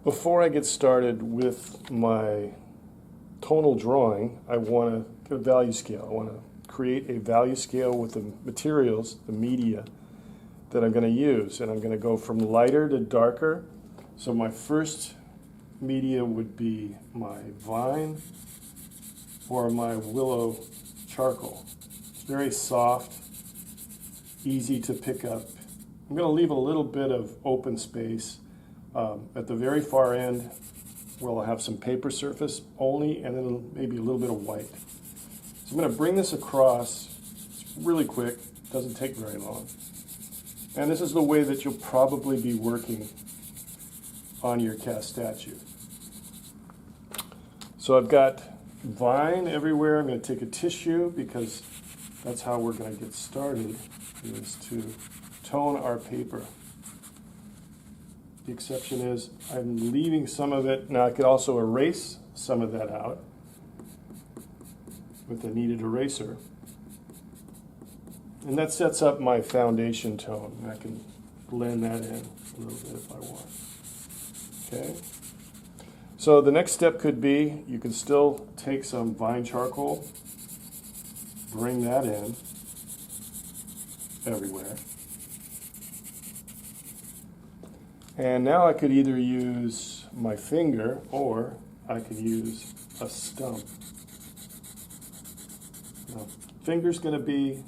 Before I get started with my tonal drawing, I want to get a value scale. I want to create a value scale with the materials, the media that I'm going to use. And I'm going to go from lighter to darker. So my first media would be my vine or my willow charcoal. It's very soft, easy to pick up. I'm going to leave a little bit of open space at the very far end where I'll have some paper surface only, and then maybe a little bit of white. So I'm going to bring this across. It's really quick, doesn't take very long. And this is the way that you'll probably be working on your cast statue. So I've got vine everywhere. I'm going to take a tissue because that's how we're going to get started, is to tone our paper. The exception is I'm leaving some of it. Now I could also erase some of that out with a kneaded eraser. And that sets up my foundation tone. I can blend that in a little bit if I want. Okay. So the next step could be, you can still take some vine charcoal, bring that in everywhere. And now I could either use my finger or I could use a stump. Now, finger's going to be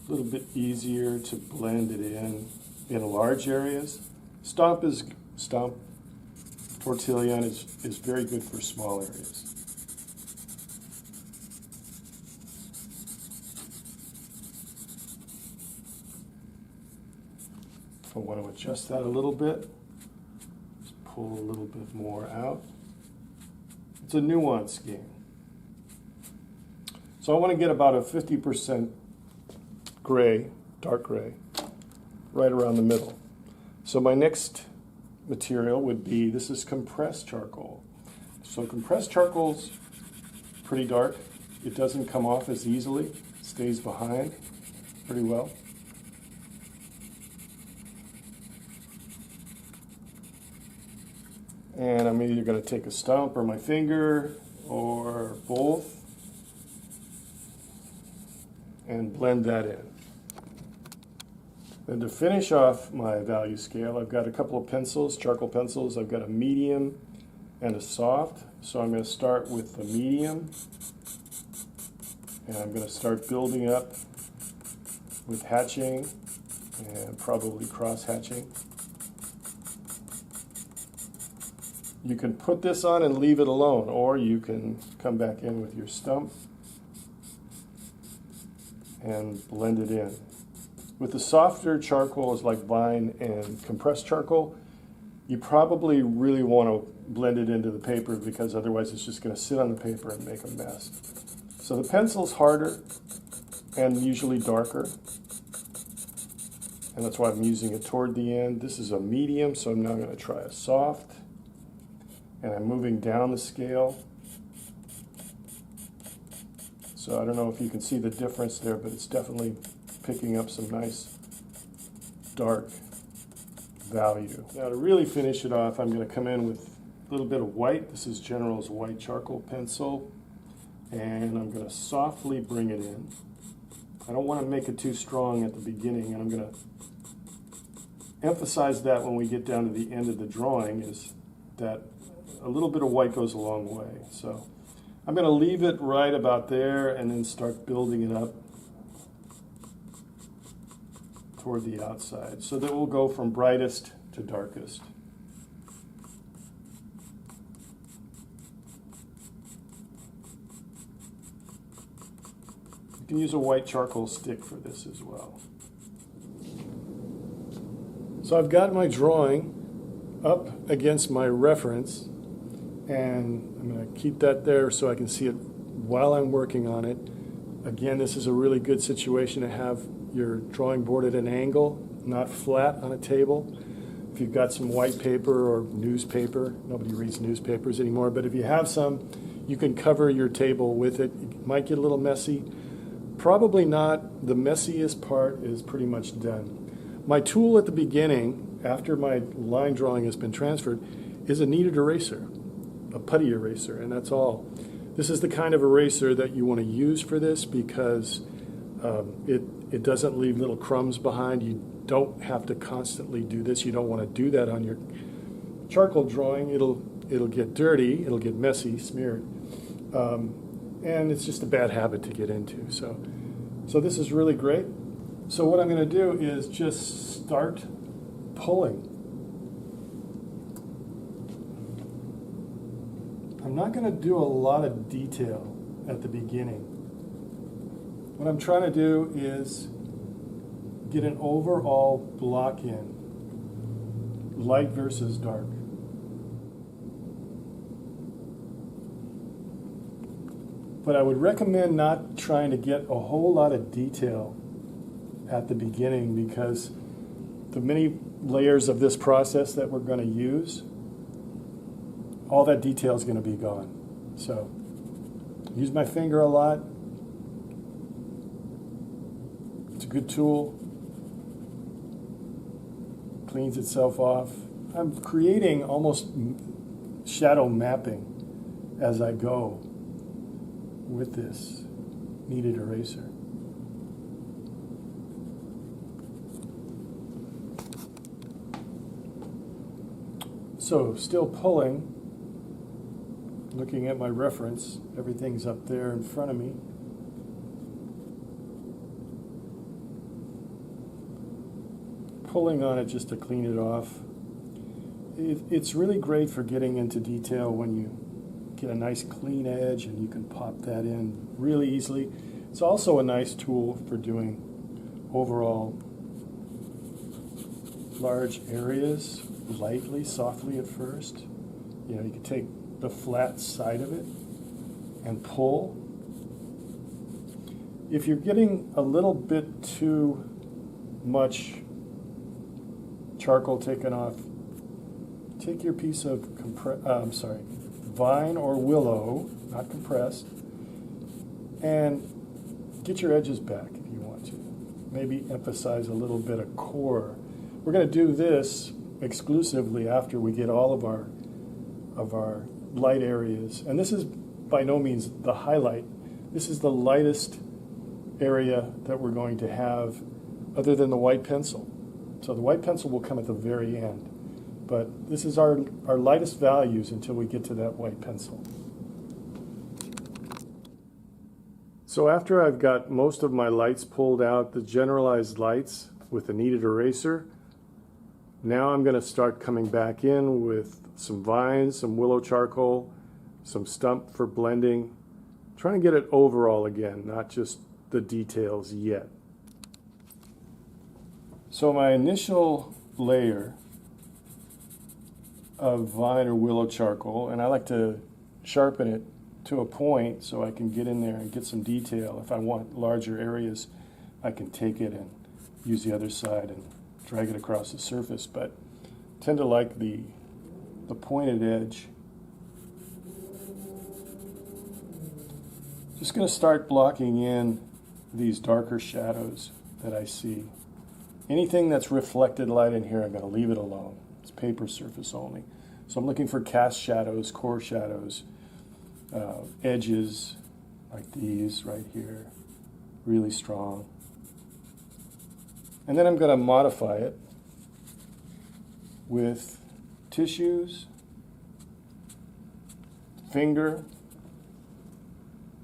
a little bit easier to blend it in large areas. Tortillon is very good for small areas. If I want to adjust that a little bit, just pull a little bit more out. It's a nuance game. So I want to get about a 50% gray, dark gray, right around the middle. So my next material would be, this is compressed charcoal. So compressed charcoal's pretty dark. It doesn't come off as easily, it stays behind pretty well. And I'm either going to take a stump or my finger or both and blend that in. Then to finish off my value scale, I've got a couple of pencils, charcoal pencils. I've got a medium and a soft. So I'm going to start with the medium, and I'm going to start building up with hatching and probably cross hatching. You can put this on and leave it alone, or you can come back in with your stump and blend it in. With the softer charcoals like vine and compressed charcoal, you probably really want to blend it into the paper because otherwise it's just going to sit on the paper and make a mess. So the pencil's harder and usually darker, and that's why I'm using it toward the end. This is a medium, so I'm now going to try a soft. And I'm moving down the scale. So I don't know if you can see the difference there, but it's definitely picking up some nice dark value. Now to really finish it off, I'm going to come in with a little bit of white. This is General's white charcoal pencil. And I'm going to softly bring it in. I don't want to make it too strong at the beginning, and I'm going to emphasize that when we get down to the end of the drawing, is that a little bit of white goes a long way. So I'm going to leave it right about there and then start building it up toward the outside. So that we'll go from brightest to darkest. You can use a white charcoal stick for this as well. So I've got my drawing up against my reference, and I'm going to keep that there so I can see it while I'm working on it. Again, this is a really good situation to have your drawing board at an angle, not flat on a table. If you've got some white paper or newspaper, nobody reads newspapers anymore, but if you have some, you can cover your table with it. It might get a little messy. Probably not. The messiest part is pretty much done. My tool at the beginning, after my line drawing has been transferred, is a kneaded eraser, a putty eraser, and that's all. This is the kind of eraser that you want to use for this because it doesn't leave little crumbs behind. You don't have to constantly do this. You don't want to do that on your charcoal drawing. It'll get dirty, it'll get messy, smeared, and it's just a bad habit to get into. So this is really great. So what I'm going to do is just start pulling. I'm not going to do a lot of detail at the beginning. What I'm trying to do is get an overall block in, light versus dark. But I would recommend not trying to get a whole lot of detail at the beginning because the many layers of this process that we're going to use, all that detail is going to be gone. So use my finger a lot. It's a good tool. Cleans itself off. I'm creating almost shadow mapping as I go with this kneaded eraser. So still pulling, looking at my reference, everything's up there in front of me. Pulling on it just to clean it off. It's really great for getting into detail when you get a nice clean edge and you can pop that in really easily. It's also a nice tool for doing overall large areas lightly, softly at first. You know, you can take the flat side of it and pull. If you're getting a little bit too much charcoal taken off, take your piece of vine or willow, not compressed, and get your edges back if you want to. Maybe emphasize a little bit of core. We're going to do this exclusively after we get all of our light areas. And this is by no means the highlight. This is the lightest area that we're going to have other than the white pencil. So the white pencil will come at the very end. But this is our lightest values until we get to that white pencil. So after I've got most of my lights pulled out, the generalized lights with a kneaded eraser, now I'm going to start coming back in with some vines, some willow charcoal, some stump for blending, trying to get it overall again, not just the details yet. So my initial layer of vine or willow charcoal, and I like to sharpen it to a point so I can get in there and get some detail. If I want larger areas, I can take it and use the other side and drag it across the surface, but I tend to like the pointed edge. Just going to start blocking in these darker shadows that I see. Anything that's reflected light in here, I'm going to leave it alone. It's paper surface only. So I'm looking for cast shadows, core shadows, edges like these right here, really strong. And then I'm going to modify it with tissues, finger,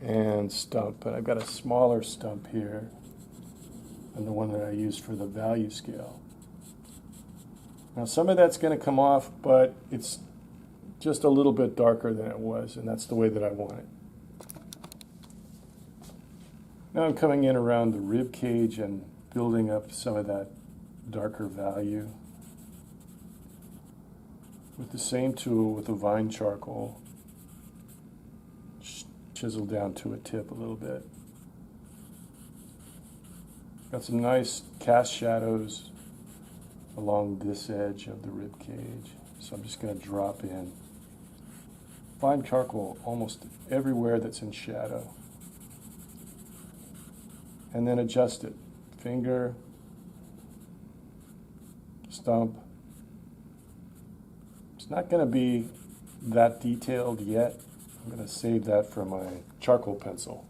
and stump. And I've got a smaller stump here than the one that I used for the value scale. Now some of that's going to come off, but it's just a little bit darker than it was, and that's the way that I want it. Now I'm coming in around the rib cage and building up some of that darker value with the same tool with the vine charcoal. Chisel down to a tip a little bit. Got some nice cast shadows along this edge of the rib cage. So I'm just going to drop in fine charcoal almost everywhere that's in shadow. And then adjust it. Finger, stump, It's not going to be that detailed yet. I'm going to save that for my charcoal pencil.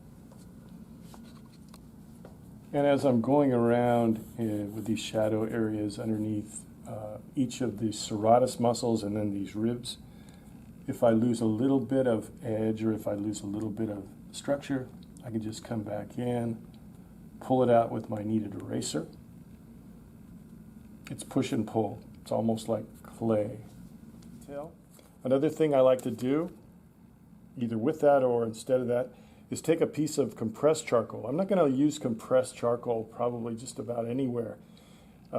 And as I'm going around with these shadow areas underneath each of the serratus muscles and then these ribs, if I lose a little bit of edge or if I lose a little bit of structure, I can just come back in, pull it out with my kneaded eraser. It's push and pull. It's almost like clay. Another thing I like to do, either with that or instead of that, is take a piece of compressed charcoal. I'm not going to use compressed charcoal probably just about anywhere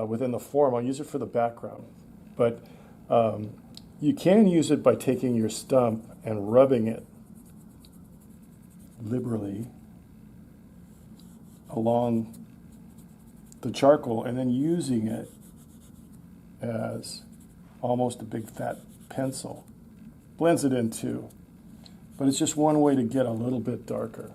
within the form. I'll use it for the background. But you can use it by taking your stump and rubbing it liberally along the charcoal and then using it as almost a big fat pencil. Blends it in too. But it's just one way to get a little bit darker.